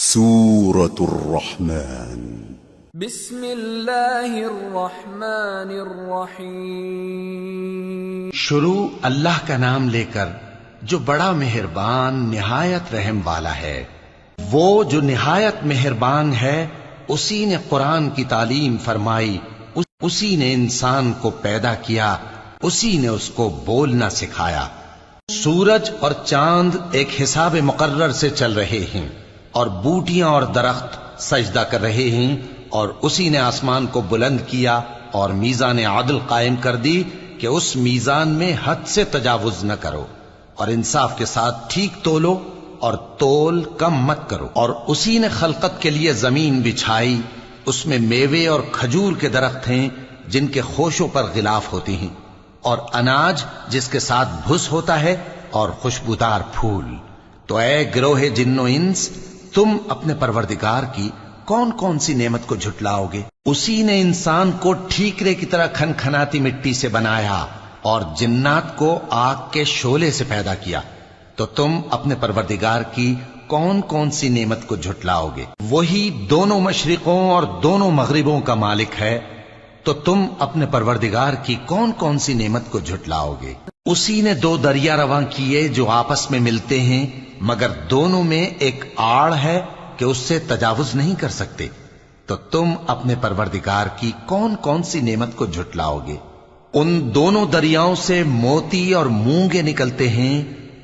سورة الرحمن بسم اللہ الرحمن الرحیم شروع اللہ کا نام لے کر جو بڑا مہربان نہایت رحم والا ہے۔ وہ جو نہایت مہربان ہے اسی نے قرآن کی تعلیم فرمائی، اسی نے انسان کو پیدا کیا، اسی نے اس کو بولنا سکھایا۔ سورج اور چاند ایک حساب مقرر سے چل رہے ہیں اور بوٹیاں اور درخت سجدہ کر رہے ہیں، اور اسی نے آسمان کو بلند کیا اور میزان عدل قائم کر دی کہ اس میزان میں حد سے تجاوز نہ کرو، اور انصاف کے ساتھ ٹھیک تولو اور تول کم مت کرو۔ اور اسی نے خلقت کے لیے زمین بچھائی، اس میں میوے اور کھجور کے درخت ہیں جن کے خوشوں پر غلاف ہوتی ہیں، اور اناج جس کے ساتھ بھس ہوتا ہے، اور خوشبودار پھول۔ تو اے گروہ جن و انس، تم اپنے پروردگار کی کون کون سی نعمت کو جھٹلاؤ گے؟ اسی نے انسان کو ٹھیکرے کی طرح کھنکھناتی مٹی سے بنایا اور جنات کو آگ کے شعلے سے پیدا کیا، تو تم اپنے پروردگار کی کون کون سی نعمت کو جھٹلاؤ گے؟ وہی دونوں مشرقوں اور دونوں مغربوں کا مالک ہے، تو تم اپنے پروردگار کی کون کون سی نعمت کو جھٹلاؤ گے؟ اسی نے دو دریا رواں کیے جو آپس میں ملتے ہیں، مگر دونوں میں ایک آڑ ہے کہ اس سے تجاوز نہیں کر سکتے، تو تم اپنے پروردگار کی کون کون سی نعمت کو جھٹلاؤ گے؟ ان دونوں دریاؤں سے موتی اور مونگے نکلتے ہیں،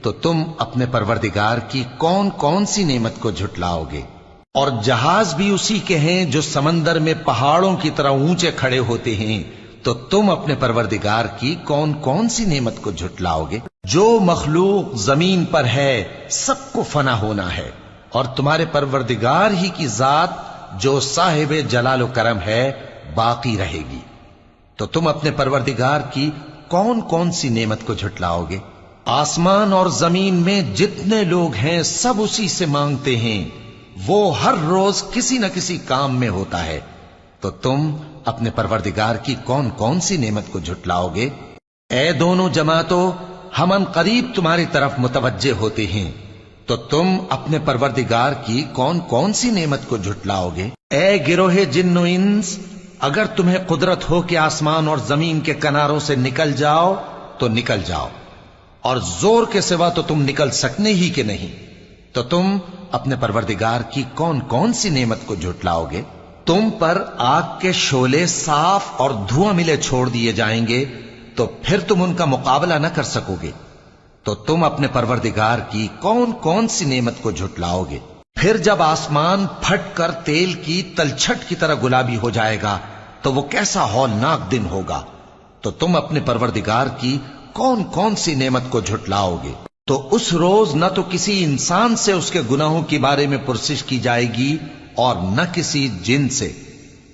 تو تم اپنے پروردگار کی کون کون سی نعمت کو جھٹلاؤ گے؟ اور جہاز بھی اسی کے ہیں جو سمندر میں پہاڑوں کی طرح اونچے کھڑے ہوتے ہیں، تو تم اپنے پروردگار کی کون کون سی نعمت کو جھٹلاؤ گے؟ جو مخلوق زمین پر ہے سب کو فنا ہونا ہے، اور تمہارے پروردگار ہی کی ذات جو صاحب جلال و کرم ہے باقی رہے گی۔ تو تم اپنے پروردگار کی کون کون سی نعمت کو جھٹلاؤ گے؟ آسمان اور زمین میں جتنے لوگ ہیں سب اسی سے مانگتے ہیں، وہ ہر روز کسی نہ کسی کام میں ہوتا ہے، تو تم اپنے پروردگار کی کون کون سی نعمت کو جھٹلاؤ گے؟ اے دونوں جماعتوں، ہم ان قریب تمہاری طرف متوجہ ہوتے ہیں، تو تم اپنے پروردگار کی کون کون سی نعمت کو جھٹلاؤ گے؟ اے گروہ جن و انس، اگر تمہیں قدرت ہو کہ آسمان اور زمین کے کناروں سے نکل جاؤ تو نکل جاؤ، اور زور کے سوا تو تم نکل سکنے ہی کہ نہیں، تو تم اپنے پروردگار کی کون کون سی نعمت کو جھٹلاؤ گے؟ تم پر آگ کے شعلے صاف اور دھواں ملے چھوڑ دیے جائیں گے، تو پھر تم ان کا مقابلہ نہ کر سکو گے، تو تم اپنے پروردگار کی کون کون سی نعمت کو جھٹلاؤ گے؟ پھر جب آسمان پھٹ کر تیل کی تلچھٹ کی طرح گلابی ہو جائے گا تو وہ کیسا ہولناک دن ہوگا، تو تم اپنے پروردگار کی کون کون سی نعمت کو جھٹلاؤ گے؟ تو اس روز نہ تو کسی انسان سے اس کے گناہوں کے بارے میں پرسش کی جائے گی اور نہ کسی جن سے،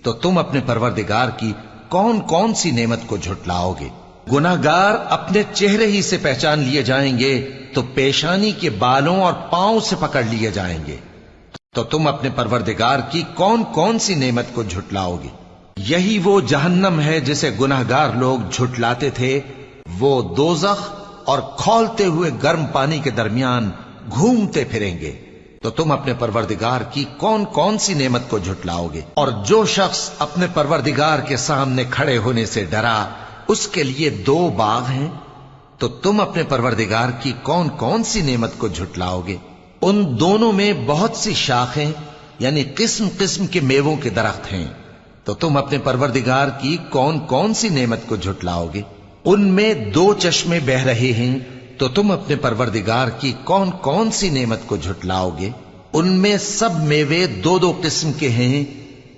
تو تم اپنے پروردگار کی کون کون سی نعمت کو جھٹلاؤ گے؟ گناہگار اپنے چہرے ہی سے پہچان لیے جائیں گے تو پیشانی کے بالوں اور پاؤں سے پکڑ لیے جائیں گے، تو تم اپنے پروردگار کی کون کون سی نعمت کو جھٹلاؤ گے؟ یہی وہ جہنم ہے جسے گناہگار لوگ جھٹلاتے تھے، وہ دوزخ اور کھولتے ہوئے گرم پانی کے درمیان گھومتے پھریں گے، تو تم اپنے پروردگار کی کون کون سی نعمت کو جھٹلاؤ گے؟ اور جو شخص اپنے پروردگار کے سامنے کھڑے ہونے سے ڈرا اس کے لیے دو باغ ہیں، تو تم اپنے پروردگار کی کون کون سی نعمت کو جھٹلاؤ گے؟ ان دونوں میں بہت سی شاخیں یعنی قسم قسم کے میووں کے درخت ہیں، تو تم اپنے پروردگار کی کون کون سی نعمت کو جھٹلاؤ گے؟ ان میں دو چشمے بہ رہے ہیں، تو تم اپنے پروردگار کی کون کون سی نعمت کو جھٹلاؤ گے؟ ان میں سب میوے دو دو قسم کے ہیں،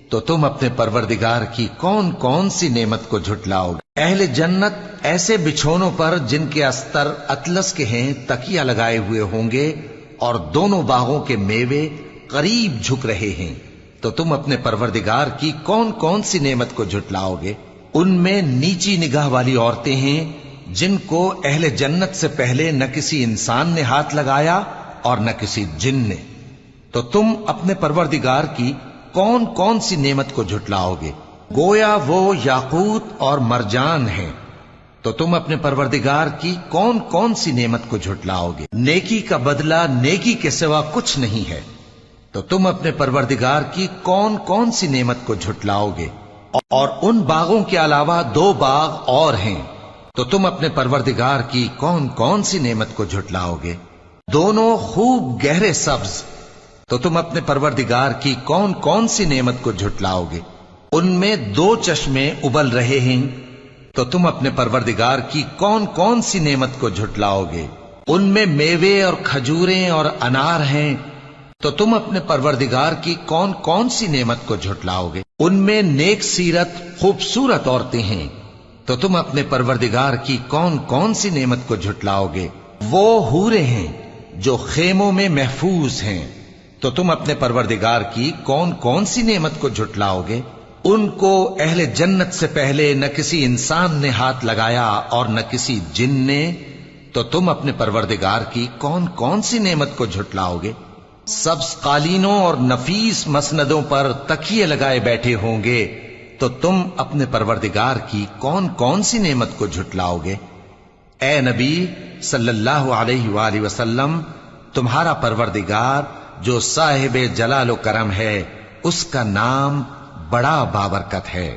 تو تم اپنے پروردگار کی کون کون سی نعمت کو جھٹلاؤ گے؟ اہل جنت ایسے بچھونوں پر جن کے استر اطلس کے ہیں تکیہ لگائے ہوئے ہوں گے، اور دونوں باغوں کے میوے قریب جھک رہے ہیں، تو تم اپنے پروردگار کی کون کون سی نعمت کو جھٹلاؤ گے؟ ان میں نیچی نگاہ والی عورتیں ہیں جن کو اہل جنت سے پہلے نہ کسی انسان نے ہاتھ لگایا اور نہ کسی جن نے، تو تم اپنے پروردگار کی کون کون سی نعمت کو جھٹلاؤ گے؟ گویا وہ یاقوت اور مرجان ہیں، تو تم اپنے پروردگار کی کون کون سی نعمت کو جھٹلاؤ گے؟ نیکی کا بدلہ نیکی کے سوا کچھ نہیں ہے، تو تم اپنے پروردگار کی کون کون سی نعمت کو جھٹلاؤ گے؟ اور ان باغوں کے علاوہ 2 باغ اور ہیں، تو تم اپنے پروردگار کی کون کون سی نعمت کو جھٹلاؤ گے؟ دونوں خوب گہرے سبز، تو تم اپنے پروردگار کی کون کون سی نعمت کو جھٹلاؤ گے؟ ان میں 2 چشمے ابل رہے ہیں، تو تم اپنے پروردگار کی کون کون سی نعمت کو جھٹلاؤ گے؟ ان میں میوے اور کھجوریں اور انار ہیں، تو تم اپنے پروردگار کی کون کون سی نعمت کو جھٹلاؤ گے؟ ان میں نیک سیرت خوبصورت عورتیں ہیں، تو تم اپنے پروردگار کی کون کون سی نعمت کو جھٹلاؤ گے؟ وہ حوریں ہیں جو خیموں میں محفوظ ہیں، تو تم اپنے پروردگار کی کون کون سی نعمت کو جھٹلاؤ گے؟ ان کو اہل جنت سے پہلے نہ کسی انسان نے ہاتھ لگایا اور نہ کسی جن نے، تو تم اپنے پروردگار کی کون کون سی نعمت کو جھٹلاؤ گے؟ سبز قالینوں اور نفیس مسندوں پر تکیے لگائے بیٹھے ہوں گے، تو تم اپنے پروردگار کی کون کون سی نعمت کو جھٹلاؤ گے؟ اے نبی صلی اللہ علیہ وآلہ وسلم، تمہارا پروردگار جو صاحب جلال و کرم ہے، اس کا نام بڑا بابرکت ہے۔